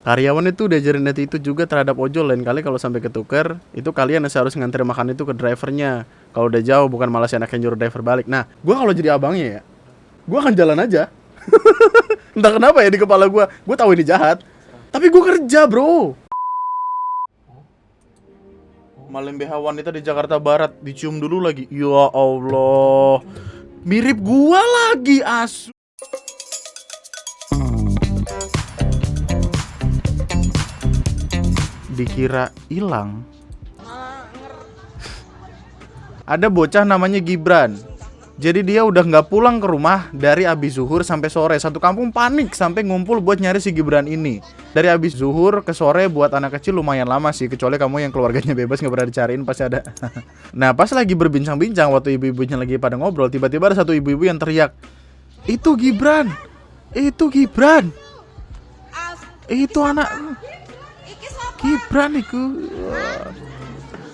Karyawan itu diajarin attitude juga terhadap ojol. Lain kali kalau sampai ketuker, itu kalian harus nganter makan itu ke drivernya. Kalau udah jauh bukan malah enaknya nyuruh driver balik. Nah, gue kalau jadi abangnya ya, gue akan jalan aja. Entah kenapa ya di kepala gue tahu ini jahat, tapi gue kerja bro. Malembeha wanita di Jakarta Barat dicium dulu lagi. Ya Allah, mirip gua lagi asu. Dikira hilang. Ada bocah namanya Gibran. Jadi dia udah nggak pulang ke rumah dari abis zuhur sampai sore. Satu kampung panik sampai ngumpul buat nyari si Gibran ini. Dari abis zuhur ke sore buat anak kecil lumayan lama sih. Kecuali kamu yang keluarganya bebas nggak pernah dicariin pasti ada. Nah pas lagi berbincang-bincang waktu ibu-ibunya lagi pada ngobrol, tiba-tiba ada satu ibu-ibu yang teriak, "Itu Gibran! Itu Gibran! Itu anak Gibran itu."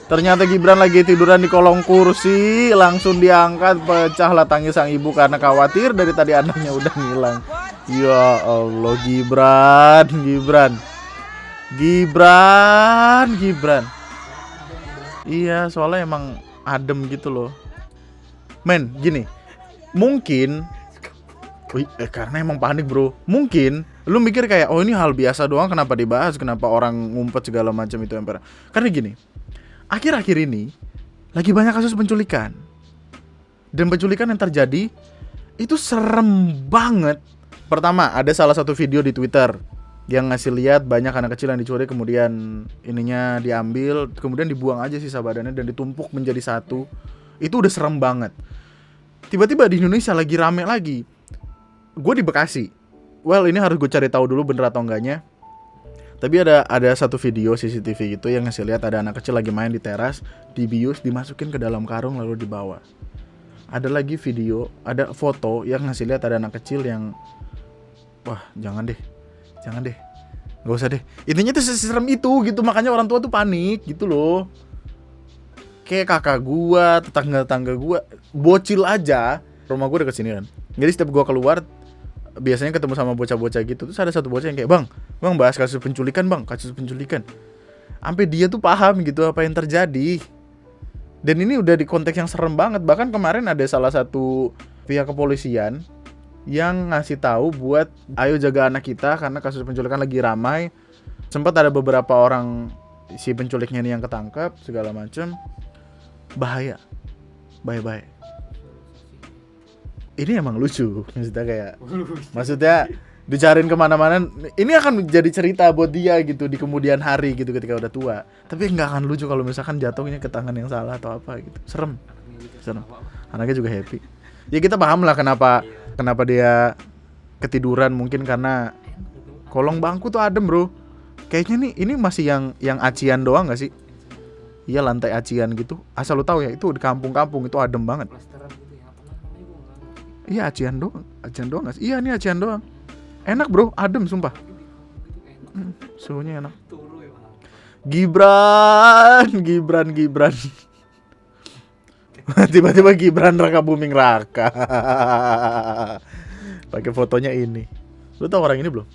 Ternyata Gibran lagi tiduran di kolong kursi. Langsung diangkat, pecahlah tangis sang ibu karena khawatir dari tadi anaknya udah ngilang. Ya Allah, Gibran. Iya, soalnya emang adem gitu loh. Men, gini. Mungkin karena emang panik bro. Mungkin lu mikir kayak, oh ini hal biasa doang, kenapa dibahas, kenapa orang ngumpet segala macam itu emper. Karena gini, akhir-akhir ini lagi banyak kasus penculikan. Dan penculikan yang terjadi itu serem banget. Pertama, ada salah satu video di Twitter yang ngasih lihat banyak anak kecil yang dicuri, kemudian ininya diambil, kemudian dibuang aja sisa badannya dan ditumpuk menjadi satu. Itu udah serem banget. Tiba-tiba di Indonesia lagi rame lagi. Gue di Bekasi. Well, ini harus gue cari tahu dulu bener atau enggaknya. Tapi ada satu video CCTV gitu yang ngasih lihat ada anak kecil lagi main di teras, dibius, dimasukin ke dalam karung lalu dibawa. Ada lagi video, ada foto yang ngasih lihat ada anak kecil yang, wah jangan deh, nggak usah deh. Intinya tuh seserem itu gitu, makanya orang tua tuh panik gitu loh. Kayak kakak gua, tetangga gua, bocil aja. Rumah gua deket sini kan. Jadi setiap gua keluar, biasanya ketemu sama bocah-bocah gitu. Terus ada satu bocah yang kayak, bang bahas kasus penculikan. Sampai dia tuh paham gitu apa yang terjadi. Dan ini udah di konteks yang serem banget. Bahkan kemarin ada salah satu pihak kepolisian yang ngasih tahu buat ayo jaga anak kita karena kasus penculikan lagi ramai. Sempat ada beberapa orang si penculiknya ini yang ketangkap segala macam. Bahaya. Ini emang lucu, maksudnya dicariin kemana-mana. Ini akan jadi cerita buat dia gitu di kemudian hari gitu ketika udah tua. Tapi nggak akan lucu kalau misalkan jatuhnya ke tangan yang salah atau apa gitu. Serem. Anaknya juga happy. Ya kita paham lah kenapa dia ketiduran, mungkin karena kolong bangku tuh adem bro. Kayaknya nih ini masih yang acian doang nggak sih? Iya lantai acian gitu. Asal lu tahu ya itu di kampung-kampung itu adem banget. Iya acian doang gak sih? Iya ini acian doang. Enak bro, adem sumpah. Suhunya enak. Gibran. Tiba-tiba Gibran Raka Buming Raka. Pakai fotonya ini. Lu tahu orang ini belum?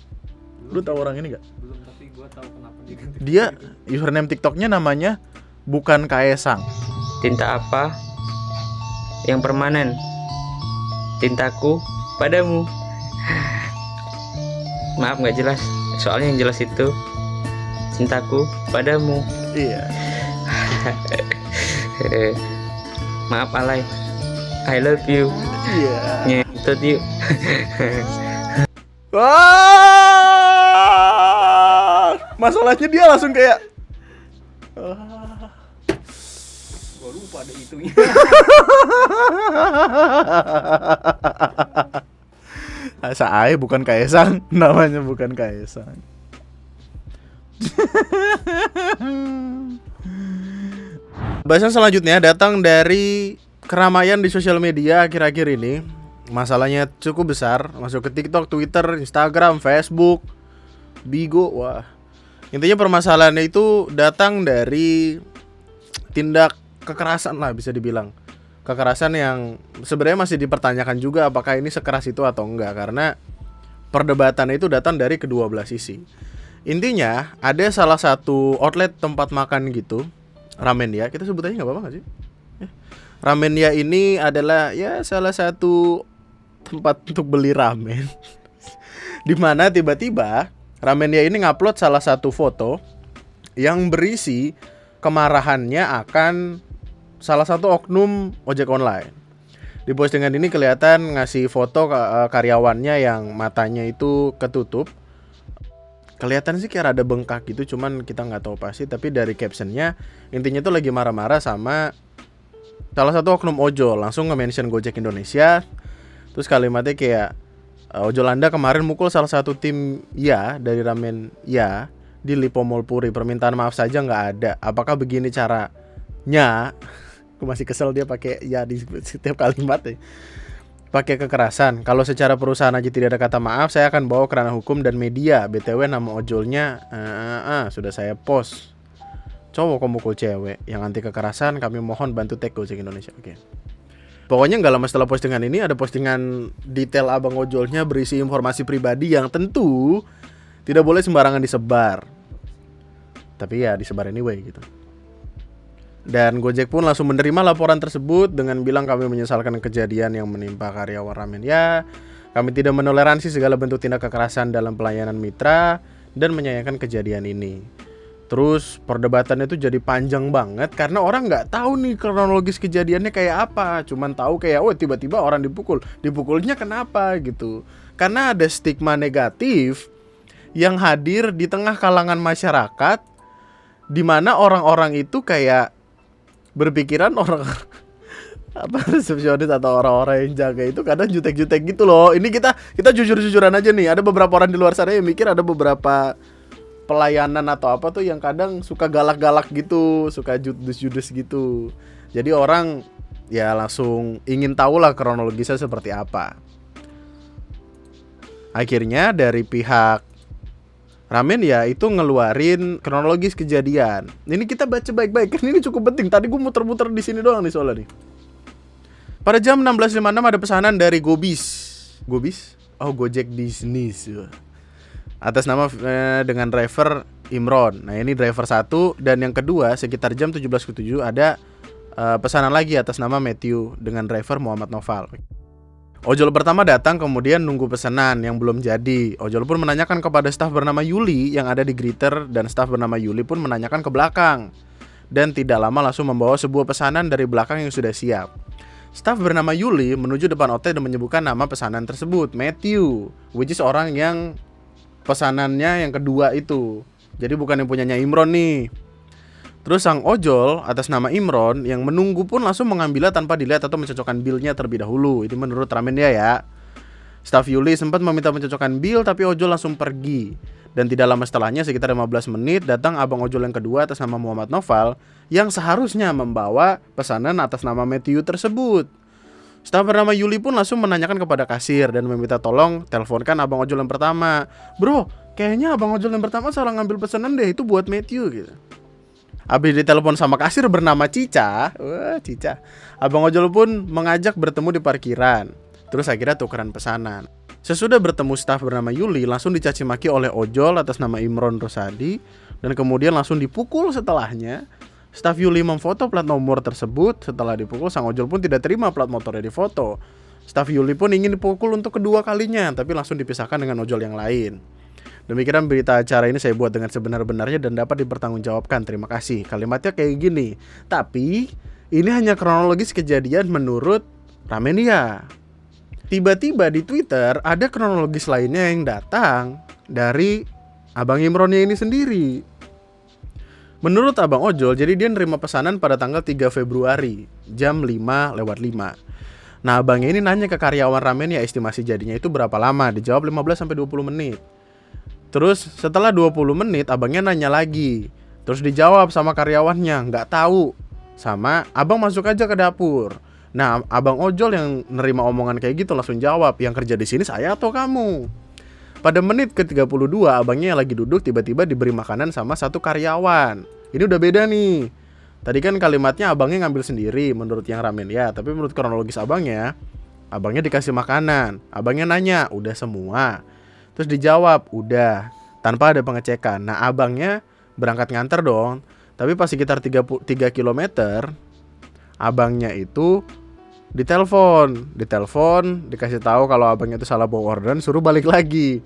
Lu tahu orang ini gak? Belum, tapi gua tahu kenapa diganti. Dia username TikToknya namanya bukan Kaesang. Tinta apa yang permanen? Tintaku padamu. Maaf nggak jelas. Soalnya yang jelas itu cintaku padamu. Iya. Maaf alay. I love you. Iya. Nyentot you. Masalahnya dia langsung kayak Gua lupa ada itunya. Sae bukan Kaesang, namanya bukan Kaesang. Bahasan selanjutnya datang dari keramaian di sosial media akhir-akhir ini. Masalahnya cukup besar, masuk ke TikTok, Twitter, Instagram, Facebook, Bigo, wah. Intinya permasalahannya itu datang dari tindak kekerasan lah bisa dibilang. Kekerasan yang sebenarnya masih dipertanyakan juga apakah ini sekeras itu atau enggak, karena perdebatannya itu datang dari kedua belah sisi. Intinya ada salah satu outlet tempat makan gitu, ramen ya. Kita sebut aja nggak apa-apa nggak sih? Ramen ya ini adalah ya salah satu tempat untuk beli ramen. Dimana tiba-tiba ramen ya ini ngupload salah satu foto yang berisi kemarahannya akan salah satu oknum ojek online. Di postingan ini kelihatan ngasih foto karyawannya yang matanya itu ketutup. Kelihatan sih kayak ada bengkak gitu, cuman kita nggak tahu pasti. Tapi dari captionnya intinya tuh lagi marah-marah sama salah satu oknum ojol. Langsung nge-mention Gojek Indonesia. Terus kalimatnya kayak ojol Anda kemarin mukul salah satu tim ya dari ramen ya di Lipo Mall Puri. Permintaan maaf saja nggak ada. Apakah begini caranya? Aku masih kesel dia pakai ya di setiap kalimat ya. Pakai kekerasan. Kalau secara perusahaan aja tidak ada kata maaf, saya akan bawa ke ranah hukum dan media. BTW nama ojolnya sudah saya post. Cowok kok mukul cewek yang anti kekerasan, kami mohon bantu tag Gojek Indonesia. Oke. Pokoknya nggak lama setelah postingan ini ada postingan detail abang ojolnya berisi informasi pribadi yang tentu tidak boleh sembarangan disebar. Tapi ya disebar anyway gitu. Dan Gojek pun langsung menerima laporan tersebut dengan bilang kami menyesalkan kejadian yang menimpa karyawan ramen ya. Kami tidak menoleransi segala bentuk tindak kekerasan dalam pelayanan mitra dan menyayangkan kejadian ini. Terus perdebatannya itu jadi panjang banget karena orang nggak tahu nih kronologis kejadiannya kayak apa. Cuman tahu kayak tiba-tiba orang dipukul. Dipukulnya kenapa gitu. Karena ada stigma negatif yang hadir di tengah kalangan masyarakat, di mana orang-orang itu kayak berpikiran orang apa resepsionis atau orang-orang yang jaga itu kadang jutek-jutek gitu loh. Ini kita jujur-jujuran aja nih. Ada beberapa orang di luar sana yang mikir ada beberapa pelayanan atau apa tuh yang kadang suka galak-galak gitu, suka judes-judes gitu. Jadi orang ya langsung ingin tahu lah kronologisnya seperti apa. Akhirnya dari pihak ramen ya itu ngeluarin kronologis kejadian. Ini kita baca baik-baik kan ini cukup penting. Tadi gue muter-muter di sini doang nih soalnya nih. Pada jam 16.56 ada pesanan dari Gobis. Oh, Gojek Business. Atas nama dengan driver Imron. Nah, ini driver 1 dan yang kedua sekitar jam 17.07 ada pesanan lagi atas nama Matthew dengan driver Muhammad Noval. Ojol pertama datang kemudian nunggu pesanan yang belum jadi. Ojol pun menanyakan kepada staf bernama Yuli yang ada di greeter dan staf bernama Yuli pun menanyakan ke belakang. Dan tidak lama langsung membawa sebuah pesanan dari belakang yang sudah siap. Staf bernama Yuli menuju depan OT dan menyebutkan nama pesanan tersebut, Matthew, which is orang yang pesanannya yang kedua itu. Jadi bukan yang punyanya Imron nih. Terus sang ojol atas nama Imron yang menunggu pun langsung mengambilnya tanpa dilihat atau mencocokkan bill-nya terlebih dahulu. Ini menurut ramen dia ya. Staf Yuli sempat meminta mencocokkan bill tapi ojol langsung pergi. Dan tidak lama setelahnya sekitar 15 menit datang abang ojol yang kedua atas nama Muhammad Noval yang seharusnya membawa pesanan atas nama Matthew tersebut. Staf bernama Yuli pun langsung menanyakan kepada kasir dan meminta tolong teleponkan abang ojol yang pertama. Bro, kayaknya abang ojol yang pertama salah ngambil pesanan deh, itu buat Matthew gitu. Habis ditelepon sama kasir bernama Cica. Abang ojol pun mengajak bertemu di parkiran. Terus akhirnya tukeran pesanan. Sesudah bertemu staf bernama Yuli, langsung dicaci maki oleh ojol atas nama Imron Rosadi. Dan kemudian langsung dipukul setelahnya. Staf Yuli memfoto plat nomor tersebut. Setelah dipukul, sang ojol pun tidak terima plat motornya difoto. Staf Yuli pun ingin dipukul untuk kedua kalinya, tapi langsung dipisahkan dengan ojol yang lain. Demikian berita acara ini saya buat dengan sebenar-benarnya dan dapat dipertanggungjawabkan. Terima kasih. Kalimatnya kayak gini. Tapi ini hanya kronologis kejadian menurut Ramenia. Tiba-tiba di Twitter ada kronologis lainnya yang datang dari Abang Imronnya ini sendiri. Menurut Abang Ojol, jadi dia nerima pesanan pada tanggal 3 Februari jam 5:05. Nah, abangnya ini nanya ke karyawan Ramenia estimasi jadinya itu berapa lama. Dijawab 15-20 menit. Terus setelah 20 menit abangnya nanya lagi. Terus dijawab sama karyawannya, nggak tahu. Sama abang masuk aja ke dapur. Nah, abang ojol yang nerima omongan kayak gitu langsung jawab, yang kerja di sini saya atau kamu? Pada menit ke-32 abangnya yang lagi duduk tiba-tiba diberi makanan sama satu karyawan. Ini udah beda nih. Tadi kan kalimatnya abangnya ngambil sendiri menurut yang ramen ya, tapi menurut kronologis abangnya dikasih makanan. Abangnya nanya, udah semua? Terus dijawab, udah. tanpa ada pengecekan. Nah abangnya berangkat nganter dong. Tapi pas sekitar 3 kilometer, abangnya itu ditelepon, dikasih tahu kalau abangnya itu salah bawa orderan, suruh balik lagi.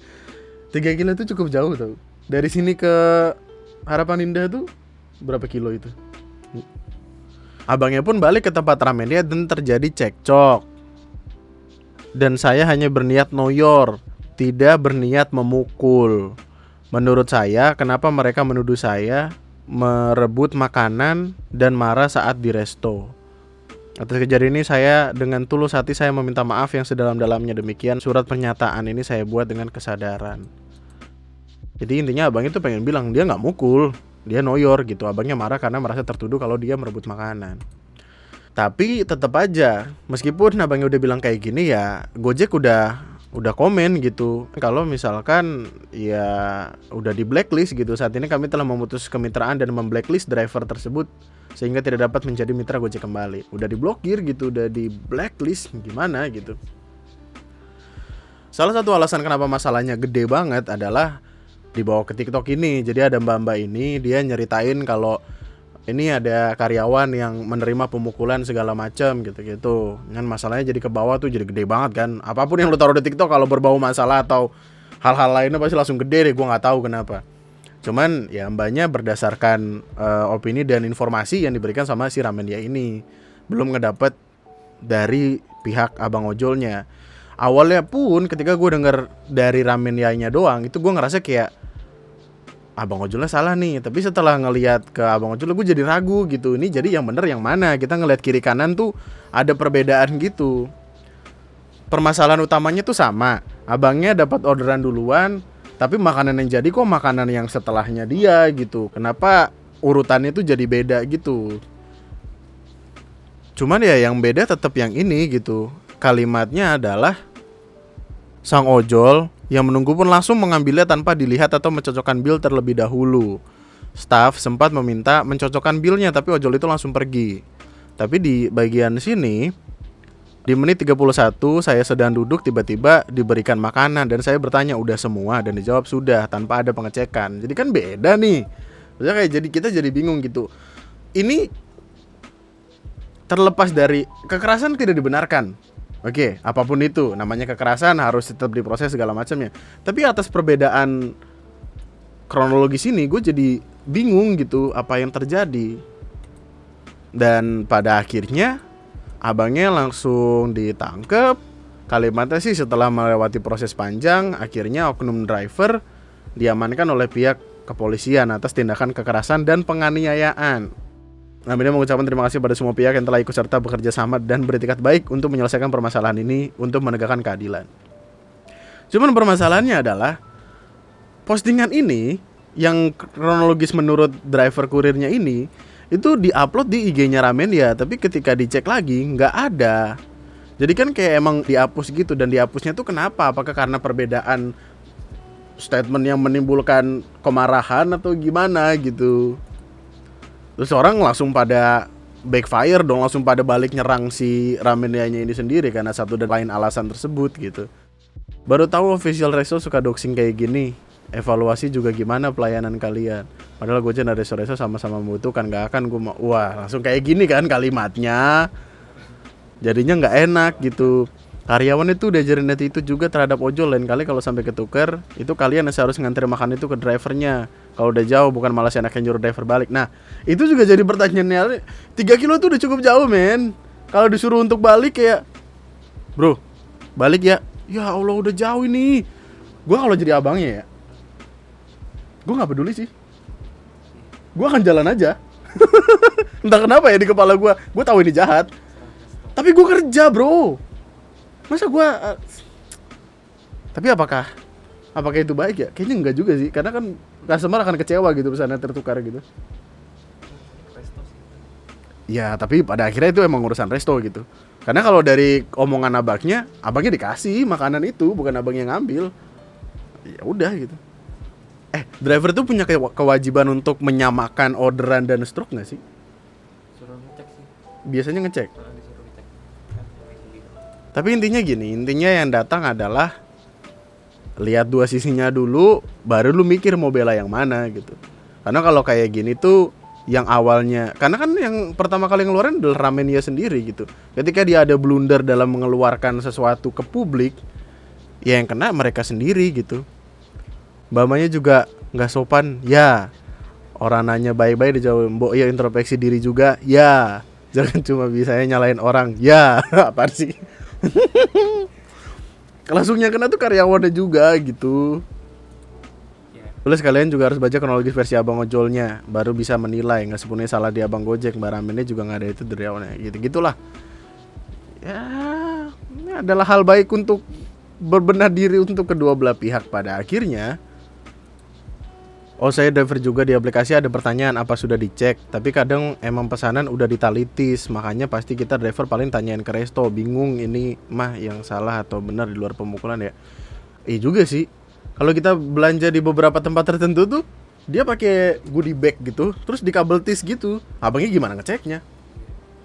3 kilo itu cukup jauh tau. Dari sini ke Harapan Indah tuh berapa kilo itu? Abangnya pun balik ke tempat ramennya dan terjadi cekcok. Dan saya hanya berniat noyor, tidak berniat memukul. Menurut saya, kenapa mereka menuduh saya merebut makanan dan marah saat di resto? Atas kejadian ini saya dengan tulus hati saya meminta maaf yang sedalam-dalamnya. Demikian surat pernyataan ini saya buat dengan kesadaran. Jadi intinya abang itu pengen bilang dia gak mukul, dia noyor gitu. Abangnya marah karena merasa tertuduh kalau dia merebut makanan. Tapi tetap aja, meskipun abangnya udah bilang kayak gini ya, Gojek udah komen gitu. Kalau misalkan ya udah di blacklist gitu. Saat ini kami telah memutus kemitraan dan memblacklist driver tersebut sehingga tidak dapat menjadi mitra Gojek kembali. Udah diblokir gitu, udah di blacklist, gimana gitu. Salah satu alasan kenapa masalahnya gede banget adalah dibawa ke TikTok ini. Jadi ada mbak-mbak ini, dia nyeritain kalau ini ada karyawan yang menerima pemukulan segala macam gitu-gitu. Kan masalahnya jadi ke bawah tuh jadi gede banget kan. Apapun yang lu taruh di TikTok kalau berbau masalah atau hal-hal lainnya pasti langsung gede deh, gua nggak tahu kenapa. Cuman ya mbaknya berdasarkan opini dan informasi yang diberikan sama si Ramendia ini, belum ngedapet dari pihak abang ojolnya. Awalnya pun ketika gue denger dari Ramendianya doang, itu gue ngerasa kayak abang ojolnya salah nih. Tapi setelah ngelihat ke abang ojol, gue jadi ragu gitu. Ini jadi yang bener yang mana? Kita ngelihat kiri kanan tuh ada perbedaan gitu. Permasalahan utamanya tuh sama. Abangnya dapat orderan duluan, tapi makanan yang jadi kok makanan yang setelahnya dia gitu. Kenapa urutannya tuh jadi beda gitu. Cuman ya yang beda tetap yang ini gitu. Kalimatnya adalah sang ojol yang menunggu pun langsung mengambilnya tanpa dilihat atau mencocokkan bil terlebih dahulu. Staff sempat meminta mencocokkan bilnya, tapi ojol itu langsung pergi. Tapi di bagian sini, di menit 31 saya sedang duduk, tiba-tiba diberikan makanan dan saya bertanya udah semua, dan dijawab sudah tanpa ada pengecekan. Jadi kan beda nih. Maksudnya kayak jadi kita jadi bingung gitu. Ini terlepas dari kekerasan tidak dibenarkan. Oke, apapun itu, namanya kekerasan harus tetap diproses segala macamnya. Tapi atas perbedaan kronologis ini, gue jadi bingung gitu apa yang terjadi. Dan pada akhirnya abangnya langsung ditangkap. Kalimatnya sih setelah melewati proses panjang, akhirnya oknum driver diamankan oleh pihak kepolisian atas tindakan kekerasan dan penganiayaan. Nah, ini mengucapkan terima kasih pada semua pihak yang telah ikut serta bekerja sama dan beretikat baik untuk menyelesaikan permasalahan ini untuk menegakkan keadilan. Cuman permasalahannya adalah postingan ini yang kronologis menurut driver kurirnya ini itu diupload di IG-nya Ramendia, tapi ketika dicek lagi nggak ada. Jadi kan kayak emang dihapus gitu, dan dihapusnya tuh kenapa? Apakah karena perbedaan statement yang menimbulkan kemarahan atau gimana gitu? Terus orang langsung pada backfire dong, langsung pada balik nyerang si Ramendianya ini sendiri karena satu dan lain alasan tersebut gitu. Baru tahu official resto suka doxing kayak gini. Evaluasi juga gimana pelayanan kalian. Padahal gue dan resto-resto sama-sama membutuhkan, gak akan gue mau. Wah, langsung kayak gini kan kalimatnya. Jadinya gak enak gitu. Karyawan itu udah ajarin itu juga terhadap ojol. Lain kali kalau sampai ketuker, itu kalian harus nganter makan itu ke drivernya. Kalau udah jauh, bukan malah enaknya nyuruh driver balik. Nah, itu juga jadi pertanyaannya. 3 kilo itu udah cukup jauh, men. Kalau disuruh untuk balik kayak, bro, balik ya. Ya Allah, udah jauh ini. Gue kalau jadi abangnya ya, gue gak peduli sih. Gue akan jalan aja. Entah kenapa ya di kepala gue tahu ini jahat. Tapi gue kerja, bro. Masa gue tapi apakah itu baik ya? Kayaknya enggak juga sih. Karena kan customer akan kecewa gitu pesannya tertukar gitu. Ya, tapi pada akhirnya itu emang urusan resto gitu. Karena kalau dari omongan abangnya dikasih makanan itu, bukan abang yang ngambil. Ya udah gitu. Driver tuh punya kewajiban untuk menyamakan orderan dan stroke nggak sih? Suruh ngecek sih. Biasanya ngecek. Kalau disuruh ngecek. Tapi intinya gini, intinya yang datang adalah lihat dua sisinya dulu, baru lu mikir mau bela yang mana gitu. Karena kalau kayak gini tuh yang awalnya, karena kan yang pertama kali ngeluarin adalah Ramendia sendiri gitu. Ketika dia ada blunder dalam mengeluarkan sesuatu ke publik, ya yang kena mereka sendiri gitu. Mbak juga nggak sopan, ya. Orang nanya baik-baik dijawab, mbok ya introspeksi diri juga, ya. Jangan cuma bisanya nyalain orang, ya. Apaan sih? Langsungnya kena tuh karyawannya juga gitu. Plus kalian juga harus baca kronologis versi abang ojolnya, baru bisa menilai. Nggak sepenuhnya salah di abang Gojek, Mbak Ramennya juga nggak ada itu dari awalnya. Gitu-gitulah. Ya, ini adalah hal baik untuk berbenah diri untuk kedua belah pihak pada akhirnya. Oh, saya driver juga di aplikasi ada pertanyaan apa sudah dicek. Tapi kadang emang pesanan udah ditalitis, makanya pasti kita driver paling tanyain ke resto. Bingung ini mah yang salah atau benar di luar pemukulan ya. Juga sih. Kalau kita belanja di beberapa tempat tertentu tuh, dia pakai goodie bag gitu, terus di kabel tis gitu. Abangnya gimana ngeceknya?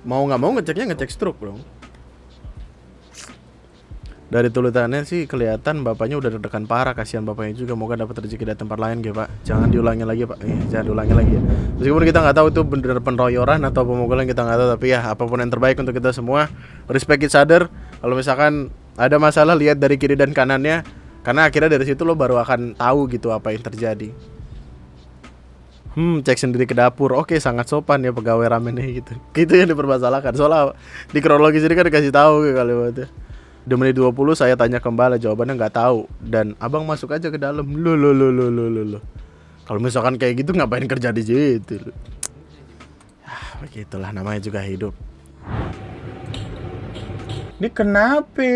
Mau nggak mau ngeceknya ngecek stroke dong. Dari tulisannya sih kelihatan bapaknya udah deg-degan parah, kasihan bapaknya juga. Moga dapat rezeki dari tempat lain ya Pak. Jangan diulangi lagi Pak. Jangan diulangi lagi ya. Meskipun kita nggak tahu itu bener penroyoran atau pemukulan, kita nggak tahu, tapi ya apapun yang terbaik untuk kita semua. Respect each other. Kalau misalkan ada masalah, lihat dari kiri dan kanannya. Karena akhirnya dari situ lo baru akan tahu gitu apa yang terjadi. Cek sendiri ke dapur. Oke, sangat sopan ya pegawai ramennya gitu. Gitu yang dipermasalahkan. Soalnya di kronologis ini kan dikasih tahu kalimatnya. Di menit 20 saya tanya kembali, jawabannya nggak tahu. Dan abang masuk aja ke dalam. Loh. Kalau misalkan kayak gitu ngapain kerja di situ? Begitulah namanya juga hidup. Ini kenapa?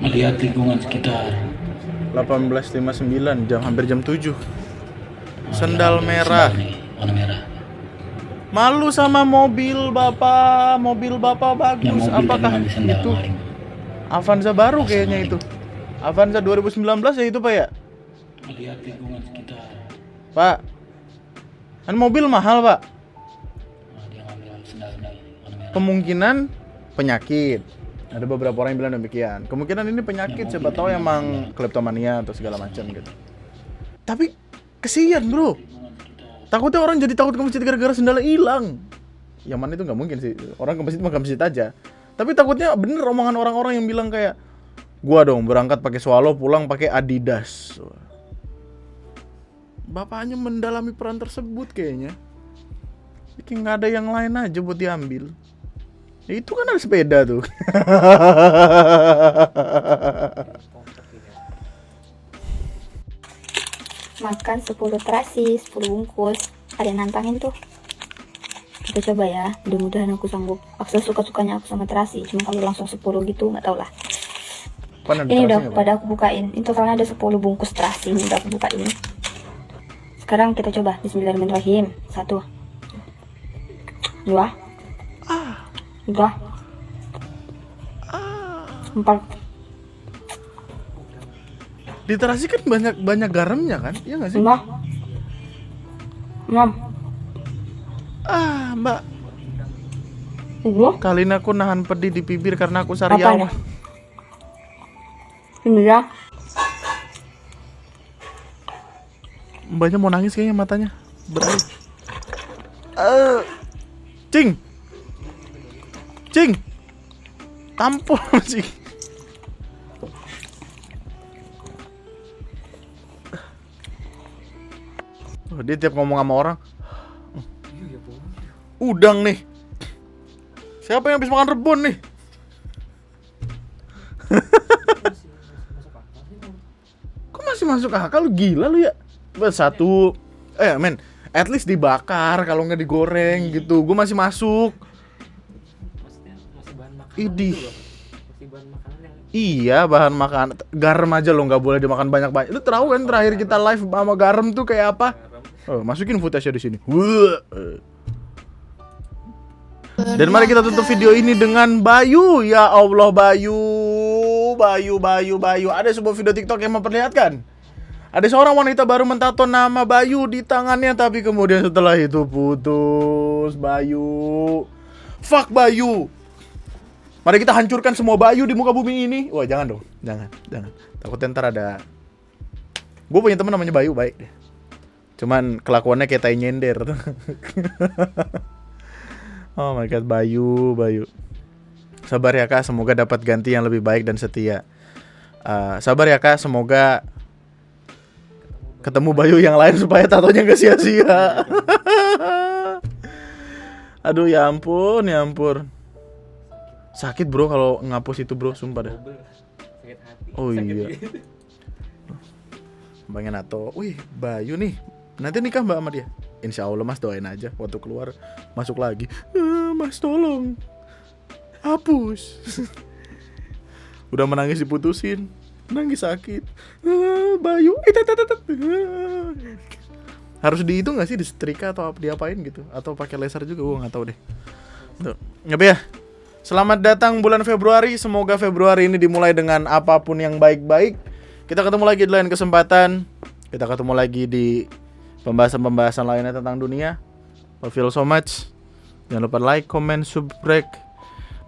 Melihat lingkungan sekitar. 18.59 hampir jam 7. Sendal merah. Warna merah. Malu sama mobil bapak bagus. Ya, mobil Apakah tapi ngambil sendal itu maling. Avanza baru kayaknya itu? Avanza 2019 ya itu Pak ya? Melihat lingkungan sekitar. Pak, kan mobil mahal Pak. Dia ngambil sendal-sendal warna merah. Kemungkinan penyakit. Ada beberapa orang yang bilang demikian. Kemungkinan ini penyakit, siapa tahu emang kleptomania atau segala macam gitu. Tapi kesian bro. Takutnya orang jadi takut ke masjid gara-gara sendalnya hilang. Yang mana itu nggak mungkin sih. Orang ke masjid mah ke masjid aja. Tapi takutnya bener omongan orang-orang yang bilang kayak, gua dong berangkat pakai Swallow, pulang pakai Adidas. Bapaknya mendalami peran tersebut kayaknya. Kayak nggak ada yang lain aja buat diambil. Ya itu kan ada sepeda tuh. Makan 10 terasi, 10 bungkus. Ada yang nantangin tuh. Kita coba ya, mudah-mudahan aku sanggup. Aku suka-sukanya aku sama terasi. Cuma kalau langsung 10 gitu, gak tau lah. Ini udah pada aku bukain. Ini totalnya ada 10 bungkus terasi. Ini udah aku bukain. Sekarang kita coba. Bismillahirrahmanirrahim. 1 2 3 4 Di terasi kan banyak garamnya kan? Iya nggak sih? 5 6 Mbak, 7 kali ini aku nahan pedih di bibir karena aku 8 sariawan. 9 Mbaknya mau nangis kayaknya matanya berair. Cing, tampol sih. Dia tiap ngomong sama orang, udang nih. Siapa yang habis makan rebon nih? Kok masih masuk akal? Lu gila lu ya. Satu, men, at least dibakar kalau nggak digoreng gitu. Gue masih masuk. Masih bahan makanan Idih. gitu loh. Masih bahan makanan yang Iya, bahan makanan. Garam aja lo nggak boleh dimakan banyak-banyak. Lu tahu kan terakhir kita live sama garam tuh kayak apa? Oh, masukin footage-nya di sini. Dan mari kita tutup video ini dengan Bayu. Ya Allah, Bayu. Ada sebuah video TikTok yang memperlihatkan ada seorang wanita baru mentato nama Bayu di tangannya, tapi kemudian setelah itu putus. Bayu. Fuck Bayu. Mari kita hancurkan semua Bayu di muka bumi ini. Wah, jangan dong. Jangan. Takutnya ntar ada. Gue punya teman namanya Bayu, baik deh. Cuman kelakuannya kayak tai nyender tuh. Oh my god, Bayu. Sabar ya Kak, semoga dapat ganti yang lebih baik dan setia. Sabar ya Kak, semoga ketemu Bayu yang lain supaya tatonya gak sia-sia. Aduh, ya ampun. Sakit bro kalau ngapus itu bro, sumpah dah. Double. Sakit hati. Oh sakit iya. gitu. Bang Nato, wih Bayu nih, nanti nikah mbak sama dia. Insya Allah mas, doain aja. Waktu keluar masuk lagi, mas tolong hapus. Udah menangis diputusin, nangis sakit. Bayu, harus di itu nggak sih, disetrika atau diapain gitu, atau pakai laser juga, gue nggak tahu deh. Tuh, ngapa ya? Selamat datang bulan Februari. Semoga Februari ini dimulai dengan apapun yang baik-baik. Kita ketemu lagi di lain kesempatan. Kita ketemu lagi di pembahasan-pembahasan lainnya tentang dunia. I feel so much. Jangan lupa like, comment, subscribe.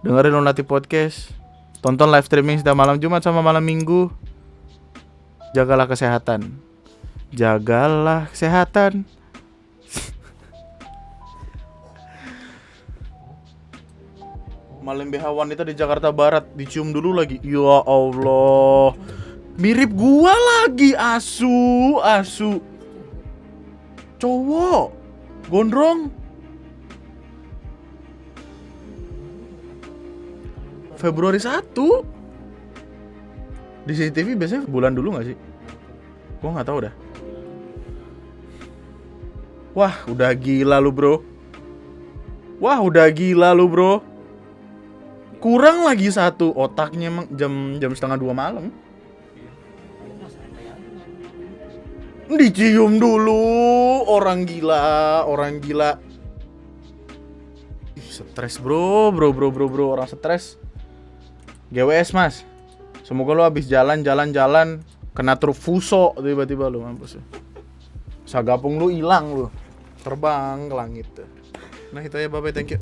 Dengerin Lunati Podcast. Tonton live streaming setiap malam Jumat sama malam Minggu. Jagalah kesehatan. Malam BH wanita di Jakarta Barat, dicium dulu lagi. Ya Allah, mirip gua lagi. Asu cowok gondrong. Februari 1 di CCTV biasanya bulan dulu gak sih? Gua gak tahu dah. Wah, udah gila lu bro. Kurang lagi 1, otaknya emang jam 1:30 malam. Dicium dulu, orang gila. Ih, stres bro, orang stres. GWS mas, semoga lu habis jalan kena truk fuso tiba-tiba lu mampus. Sagapung lu hilang lu, terbang ke langit. Nah itu ya, bye-bye, thank you.